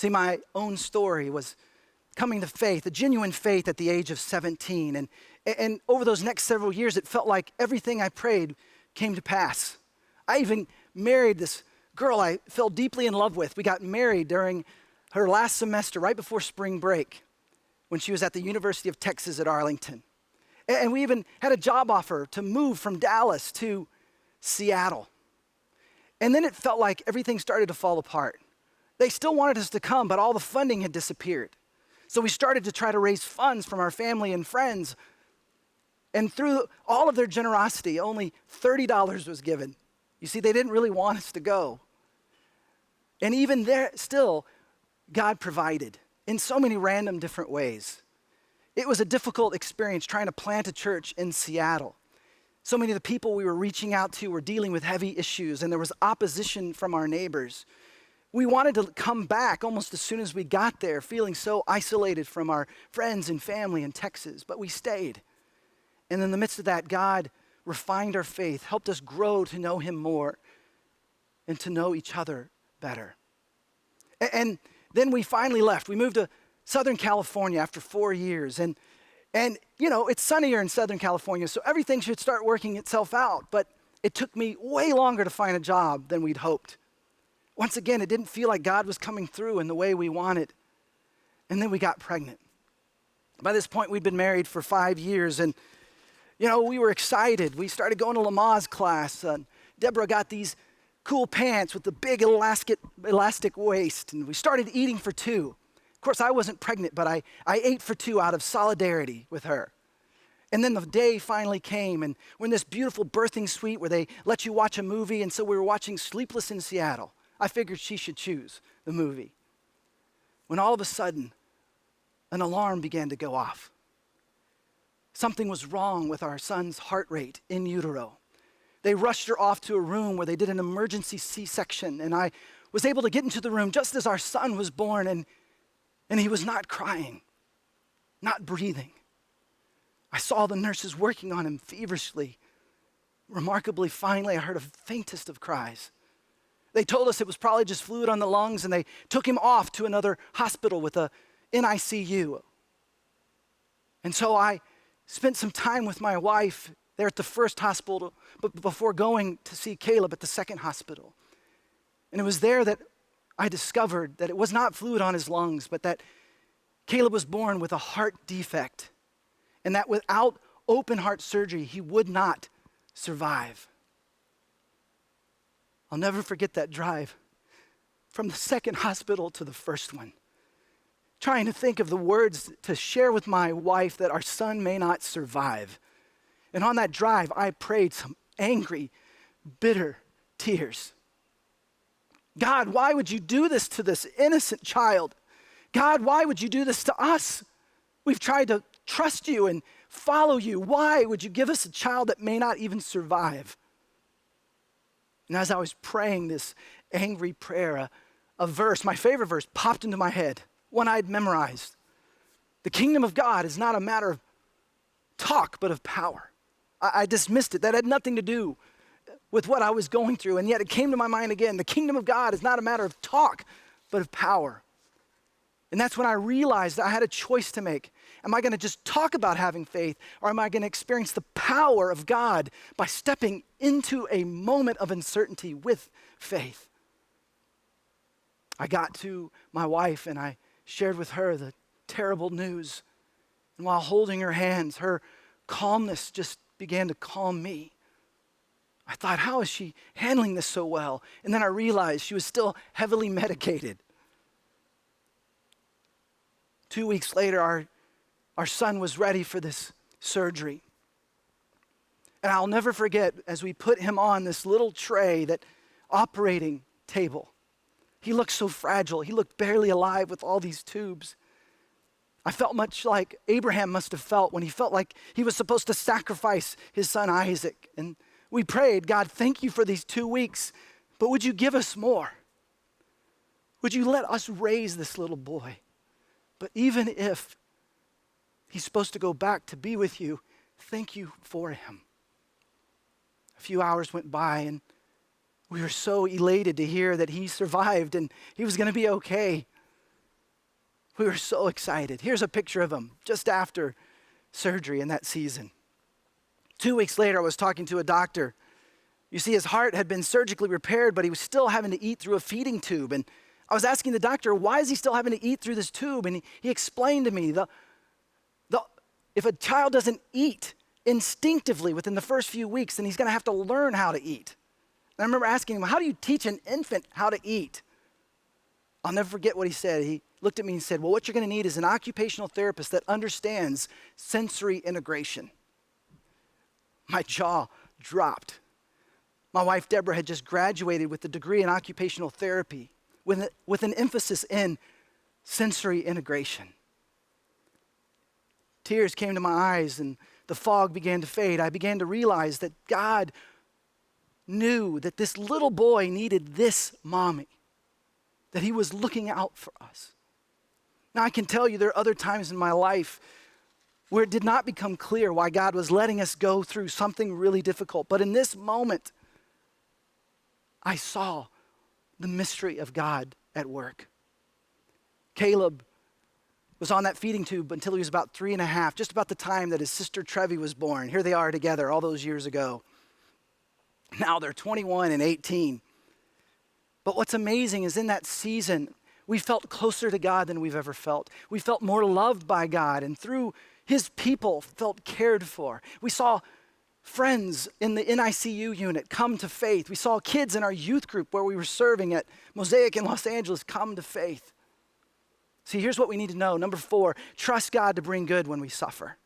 See, my own story was coming to faith, a genuine faith at the age of 17. And over those next several years, it felt like everything I prayed came to pass. I even married this girl I fell deeply in love with. We got married during her last semester, right before spring break, when she was at the University of Texas at Arlington. And we even had a job offer to move from Dallas to Seattle. And then it felt like everything started to fall apart. They still wanted us to come, but all the funding had disappeared. So we started to try to raise funds from our family and friends. And through all of their generosity, only $30 was given. You see, they didn't really want us to go. And even there, still, God provided in so many random different ways. It was a difficult experience trying to plant a church in Seattle. So many of the people we were reaching out to were dealing with heavy issues, and there was opposition from our neighbors. We wanted to come back almost as soon as we got there, feeling so isolated from our friends and family in Texas, but we stayed. And in the midst of that, God refined our faith, helped us grow to know him more and to know each other better. And then we finally left. We moved to Southern California after 4 years. And you know, it's sunnier in Southern California, so everything should start working itself out. But it took me way longer to find a job than we'd hoped. Once again, it didn't feel like God was coming through in the way we wanted. And then we got pregnant. By this point, we'd been married for 5 years, and you know, we were excited. We started going to Lamaze class. Deborah got these cool pants with the big elastic waist, and we started eating for two. Of course, I wasn't pregnant, but I ate for two out of solidarity with her. And then the day finally came, and we're in this beautiful birthing suite where they let you watch a movie, and so we were watching Sleepless in Seattle. I figured she should choose the movie. When all of a sudden, an alarm began to go off. Something was wrong with our son's heart rate in utero. They rushed her off to a room where they did an emergency C-section, and I was able to get into the room just as our son was born, and he was not crying, not breathing. I saw the nurses working on him feverishly. Remarkably, finally, I heard a faintest of cries. They told us it was probably just fluid on the lungs, and they took him off to another hospital with a NICU. And so I spent some time with my wife there at the first hospital, but before going to see Caleb at the second hospital. And it was there that I discovered that it was not fluid on his lungs, but that Caleb was born with a heart defect, and that without open heart surgery, he would not survive. I'll never forget that drive from the second hospital to the first one, trying to think of the words to share with my wife that our son may not survive. And on that drive, I prayed some angry, bitter tears. God, why would you do this to this innocent child? God, why would you do this to us? We've tried to trust you and follow you. Why would you give us a child that may not even survive? And as I was praying this angry prayer, a verse, my favorite verse, popped into my head, one I'd memorized. The kingdom of God is not a matter of talk, but of power. I dismissed it. That had nothing to do with what I was going through, and yet it came to my mind again. The kingdom of God is not a matter of talk, but of power. And that's when I realized I had a choice to make. Am I going to just talk about having faith, or am I going to experience the power of God by stepping into a moment of uncertainty with faith? I got to my wife and I shared with her the terrible news. And while holding her hands, her calmness just began to calm me. I thought, how is she handling this so well? And then I realized she was still heavily medicated. 2 weeks later, our son was ready for this surgery. And I'll never forget, as we put him on this little tray, that operating table, he looked so fragile. He looked barely alive with all these tubes. I felt much like Abraham must have felt when he felt like he was supposed to sacrifice his son Isaac. And we prayed, God, thank you for these 2 weeks, but would you give us more? Would you let us raise this little boy? But even if he's supposed to go back to be with you, thank you for him. A few hours went by, and we were so elated to hear that he survived and he was going to be okay. We were so excited. Here's a picture of him just after surgery in that season. 2 weeks later, I was talking to a doctor. You see, his heart had been surgically repaired, but he was still having to eat through a feeding tube. And I was asking the doctor, why is he still having to eat through this tube? And he explained to me, if a child doesn't eat instinctively within the first few weeks, then he's going to have to learn how to eat. And I remember asking him, how do you teach an infant how to eat? I'll never forget what he said. He looked at me and said, well, what you're going to need is an occupational therapist that understands sensory integration. My jaw dropped. My wife, Deborah, had just graduated with a degree in occupational therapy with an emphasis in sensory integration. Tears came to my eyes and the fog began to fade. I began to realize that God knew that this little boy needed this mommy, that he was looking out for us. Now, I can tell you there are other times in my life where it did not become clear why God was letting us go through something really difficult. But in this moment, I saw the mystery of God at work. Caleb was on that feeding tube until he was about 3.5, just about the time that his sister Trevi was born. Here they are together all those years ago. Now they're 21 and 18. But what's amazing is in that season, we felt closer to God than we've ever felt. We felt more loved by God, and through his people felt cared for. We saw friends in the NICU unit come to faith. We saw kids in our youth group where we were serving at Mosaic in Los Angeles come to faith. See, here's what we need to know. Number 4, trust God to bring good when we suffer.